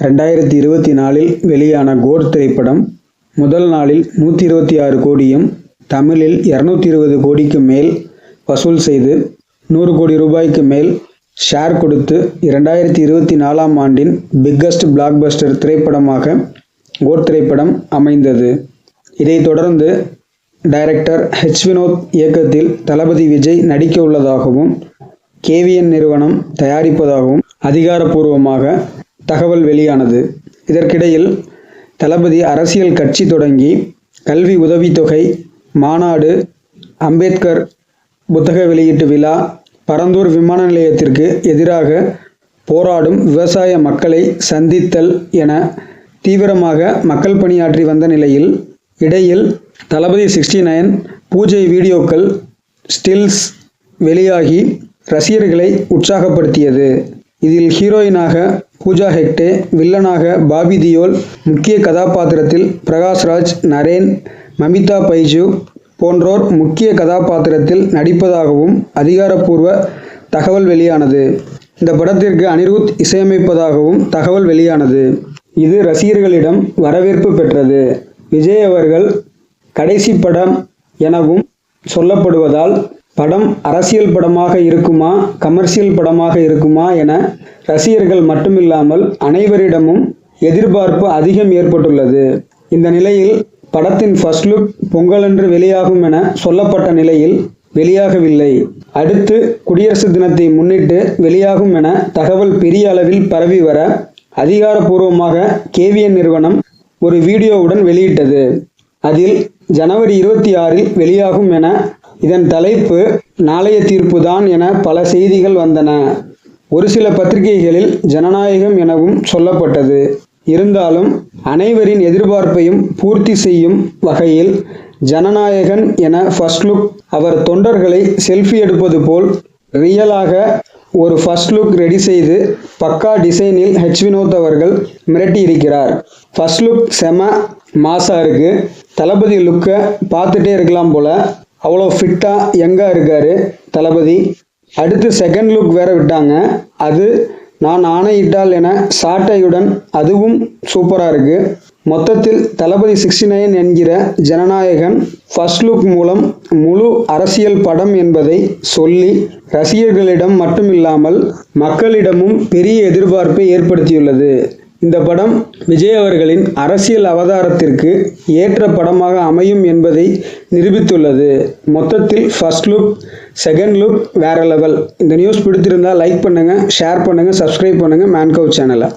2024இல் வெளியான கோட் திரைப்படம் முதல் நாளில் 126 கோடியும் தமிழில் 220 கோடிக்கு மேல் வசூல் செய்து 100 கோடி ரூபாய்க்கு மேல் ஷேர் கொடுத்து 2024ஆம் ஆண்டின் பிக்கஸ்ட் பிளாக்பஸ்டர் திரைப்படமாக கோட் திரைப்படம் அமைந்தது. இதைத் தொடர்ந்து டைரக்டர் வினோத் இயக்கத்தில் தளபதி விஜய் நடிக்க உள்ளதாகவும் KVN நிறுவனம் தயாரிப்பதாகவும் அதிகாரப்பூர்வமாக தகவல் வெளியானது. இதற்கிடையில் தளபதி அரசியல் கட்சி தொடங்கி கல்வி உதவித்தொகை, மாநாடு, அம்பேத்கர் புத்தக வெளியீட்டு விழா, பரந்தூர் விமான நிலையத்திற்கு எதிராக போராடும் விவசாய மக்களை சந்தித்தல் என தீவிரமாக மக்கள் பணியாற்றி வந்த நிலையில் இடையில் தளபதி 69 பூஜை வீடியோக்கள், ஸ்டில்ஸ் வெளியாகி ரசிகர்களை உற்சாகப்படுத்தியது. இதில் ஹீரோயினாக பூஜா ஹெக்டே, வில்லனாக பாபி தியோல், முக்கிய கதாபாத்திரத்தில் பிரகாஷ்ராஜ், நரேன், மமிதா பைஜு போன்றோர் முக்கிய கதாபாத்திரத்தில் நடிப்பதாகவும் அதிகாரப்பூர்வ தகவல் வெளியானது. இந்த படத்திற்கு அனிருத் இசையமைப்பதாகவும் தகவல் வெளியானது. இது ரசிகர்களிடம் வரவேற்பு பெற்றது. விஜய் அவர்கள் கடைசி படம் எனவும் சொல்லப்படுவதால் படம் அரசியல் படமாக இருக்குமா, கமர்ஷியல் படமாக இருக்குமா என ரசிகர்கள் மட்டுமில்லாமல் அனைவரிடமும் எதிர்பார்ப்பு அதிகம் ஏற்பட்டுள்ளது. இந்த நிலையில் படத்தின் ஃபர்ஸ்ட் லுக் பொங்கலன்று வெளியாகும் என சொல்லப்பட்ட நிலையில் வெளியாகவில்லை. அடுத்து குடியரசு தினத்தை முன்னிட்டு வெளியாகும் என தகவல் பெரிய அளவில் பரவி வர அதிகாரப்பூர்வமாக KVN நிறுவனம் ஒரு வீடியோவுடன் வெளியிட்டது. அதில் ஜனவரி 26இல் வெளியாகும் என, இதன் தலைப்பு நாளைய தீர்ப்பு தான் என பல செய்திகள் வந்தன. ஒரு சில பத்திரிகைகளில் ஜனநாயகம் எனவும் சொல்லப்பட்டது. இருந்தாலும் அனைவரின் எதிர்பார்ப்பையும் பூர்த்தி செய்யும் வகையில் ஜனநாயகன் என ஃபர்ஸ்ட் லுக் அவர் தொண்டர்களை செல்ஃபி எடுப்பது போல் ரியலாக ஒரு ஃபர்ஸ்ட் லுக் ரெடி செய்து பக்கா டிசைனில் வினோத் அவர்கள் மிரட்டி இருக்கிறார். ஃபர்ஸ்ட் லுக் செம மாசா இருக்கு. தளபதி லுக்கை பார்த்துட்டே இருக்கலாம் போல, அவ்வளோ ஃபிட்டாக யங்காக இருக்காரு தளபதி. அடுத்து செகண்ட் லுக் வேற விட்டாங்க. அது நான் ஆணையிட்டால் என சாட்டையுடன், அதுவும் சூப்பராக இருக்கு. மொத்தத்தில் தளபதி 69 என்கிற ஜனநாயகன் ஃபர்ஸ்ட் லுக் மூலம் முழு அரசியல் படம் என்பதை சொல்லி ரசிகர்களிடம் மட்டுமில்லாமல் மக்களிடமும் பெரிய எதிர்பார்ப்பை ஏற்படுத்தியுள்ளது. இந்த படம் விஜய் அவர்களின் அரசியல் அவதாரத்திற்கு ஏற்ற படமாக அமையும் என்பதை நிரூபித்துள்ளது. மொத்தத்தில் ஃபர்ஸ்ட் லுக், செகண்ட் லுக் வேற லெவல். இந்த நியூஸ் பிடித்திருந்தால் லைக் பண்ணுங்க, ஷேர் பண்ணுங்க, சப்ஸ்கிரைப் பண்ணுங்க மேன்கவ் சேனலை.